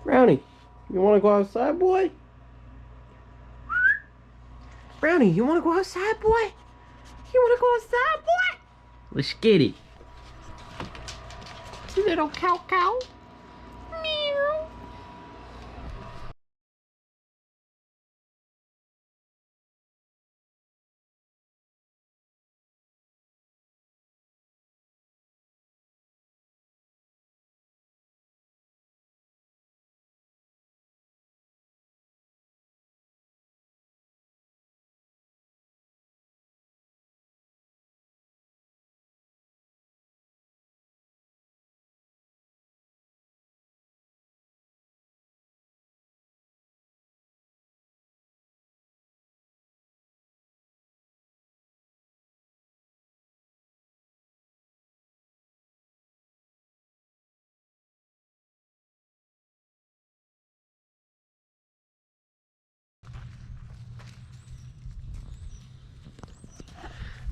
Brownie, you want to go outside, boy? Brownie, you want to go outside, boy? You want to go outside, boy? Let's get it. Little cow cow. Meow.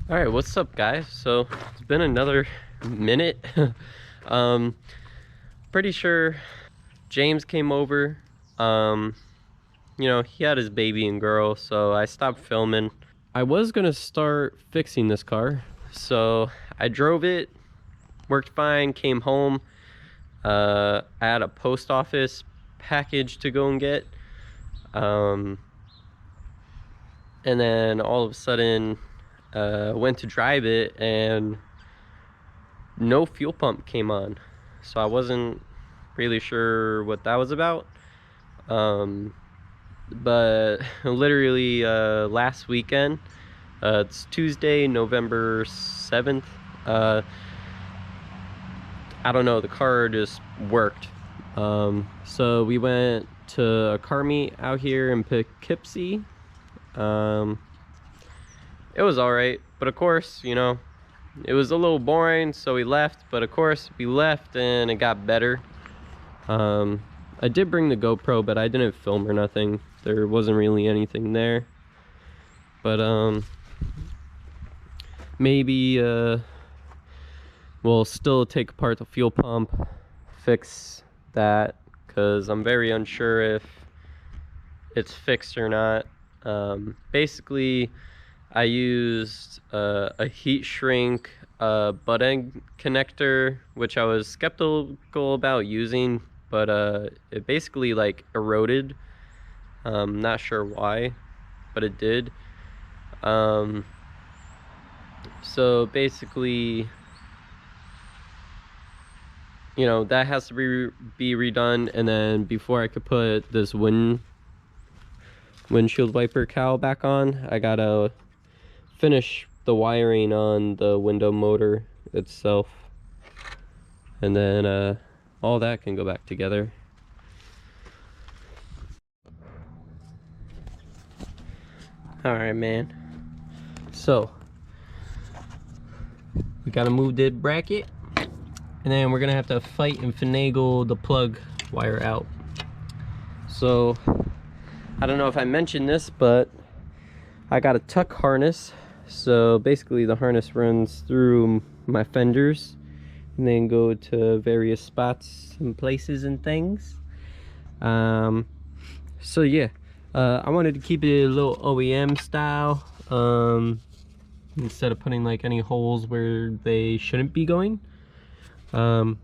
All right, what's up, guys? So it's been another minute. Pretty sure James came over. You know, he had his baby and girl, so I stopped filming. I was gonna start fixing this car, so I drove it, worked fine, came home. I had a post office package to go and get. And then all of a sudden, went to drive it and no fuel pump came on, so I wasn't really sure what that was about. But literally last weekend, it's Tuesday, November 7th, I don't know, the car just worked. So we went to a car meet out here in Poughkeepsie. It was all right, but of course, you know, it was a little boring, so we left. But of course, we left and it got better. I did bring the GoPro, but I didn't film or nothing. There wasn't really anything there. But maybe we'll still take apart the fuel pump, fix that, because I'm very unsure if it's fixed or not. Basically, I used a heat shrink butt end connector, which I was skeptical about using, but it basically like eroded. Not sure why, but it did. So basically, you know, that has to be redone, and then before I could put this windshield wiper cowl back on, I gotta finish the wiring on the window motor itself, and then all that can go back together. All right, man, so we gotta move the bracket, and then we're gonna have to fight and finagle the plug wire out. So I don't know if I mentioned this, but I got a tuck harness. So basically the harness runs through my fenders and then go to various spots and places and things. So yeah, I wanted to keep it a little OEM style, instead of putting like any holes where they shouldn't be going. So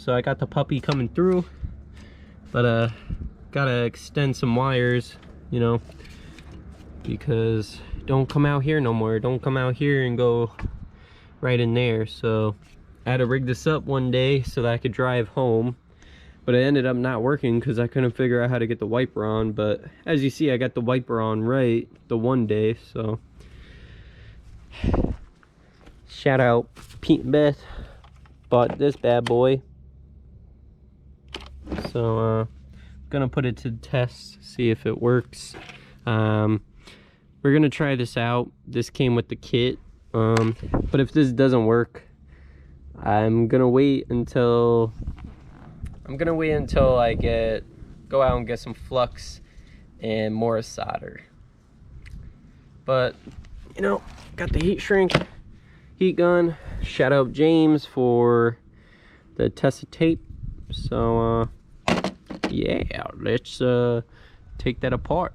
I got the puppy coming through, but gotta extend some wires, you know, because don't come out here no more. Don't come out here and go right in there. So I had to rig this up one day so that I could drive home, but it ended up not working because I couldn't figure out how to get the wiper on. But as you see, I got the wiper on right the one day. So shout out Pete and Beth, bought this bad boy. So gonna put it to the test, see if it works. We're gonna try this out. This came with the kit, but if this doesn't work, I'm gonna wait until I go out and get some flux and more solder. But you know, got the heat shrink, heat gun. Shout out James for the test of tape. So yeah, let's take that apart.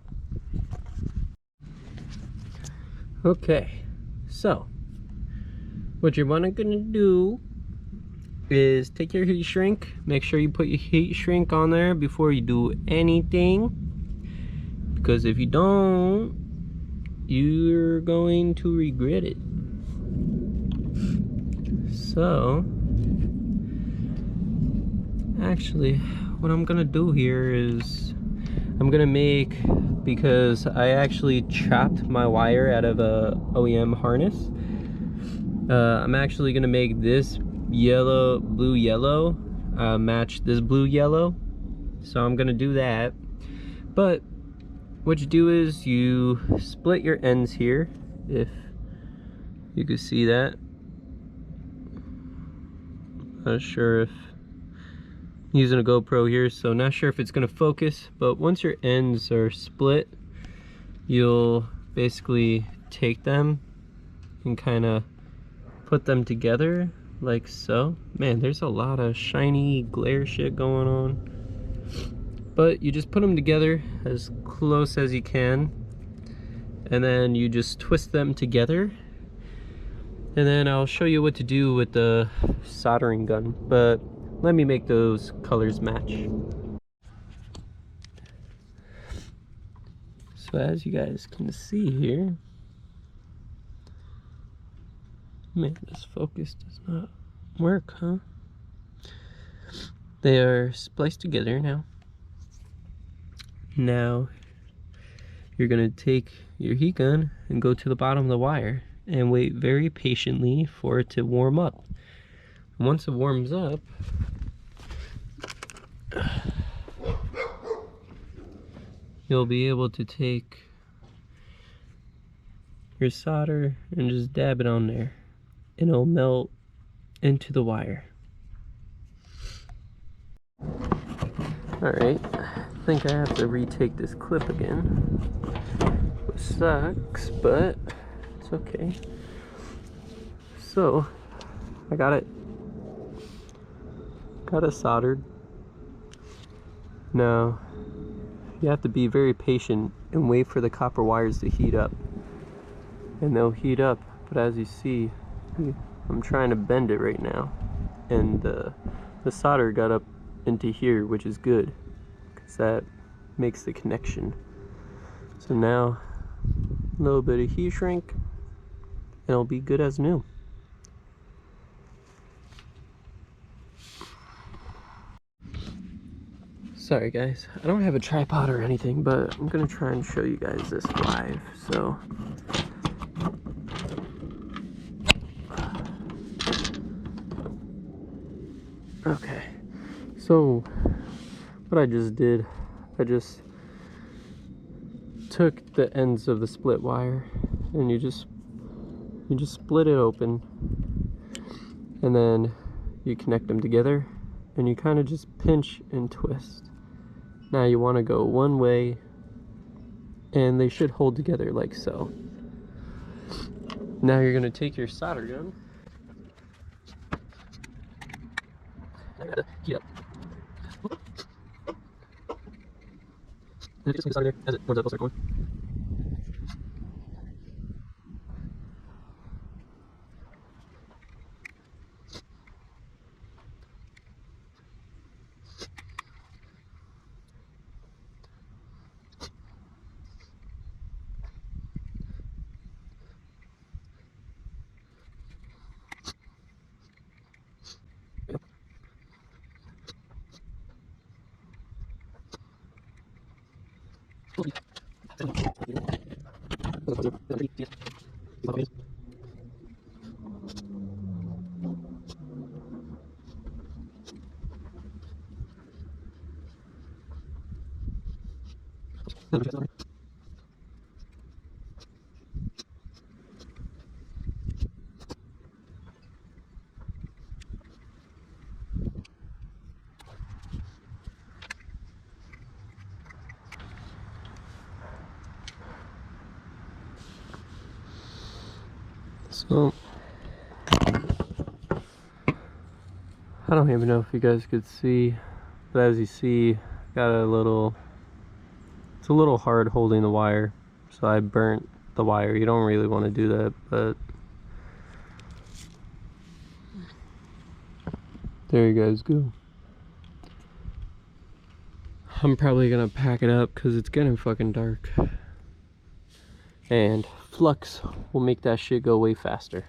Okay, so what you're gonna do is take your heat shrink. Make sure you put your heat shrink on there before you do anything, because if you don't, you're going to regret it. So actually, what I'm gonna do here is I'm gonna make, because I actually chopped my wire out of a OEM harness, I'm actually gonna make this blue yellow match this blue yellow. So I'm gonna do that. But what you do is you split your ends here, if you can see that. Not sure if using a GoPro here, so not sure if it's gonna focus, but once your ends are split, you'll basically take them and kind of put them together like so. Man, there's a lot of shiny glare shit going on, but you just put them together as close as you can, and then you just twist them together, and then I'll show you what to do with the soldering gun, but let me make those colors match. So as you guys can see here, man, this focus does not work, huh? They are spliced together now. Now you're gonna take your heat gun and go to the bottom of the wire and wait very patiently for it to warm up. Once it warms up, you'll be able to take your solder and just dab it on there, and it'll melt into the wire. Alright, I think I have to retake this clip again, which sucks, but it's okay. So I got it soldered. Now you have to be very patient and wait for the copper wires to heat up, and they'll heat up, but as you see, I'm trying to bend it right now, and the solder got up into here, which is good because that makes the connection. So now a little bit of heat shrink and it'll be good as new. Sorry guys, I don't have a tripod or anything, but I'm gonna try and show you guys this live. So okay, so what I just did, I just took the ends of the split wire and you just split it open, and then you connect them together and you kind of just pinch and twist. Now you want to go one way and they should hold together like so. Now you're going to take your solder gun. I gotta heat up. And just solder there as it warms up, it'll start going. So I don't even know if you guys could see, but as you see, got a little, it's a little hard holding the wire, so I burnt the wire. You don't really want to do that, but there you guys go. I'm probably gonna pack it up because it's getting fucking dark. And flux will make that shit go way faster.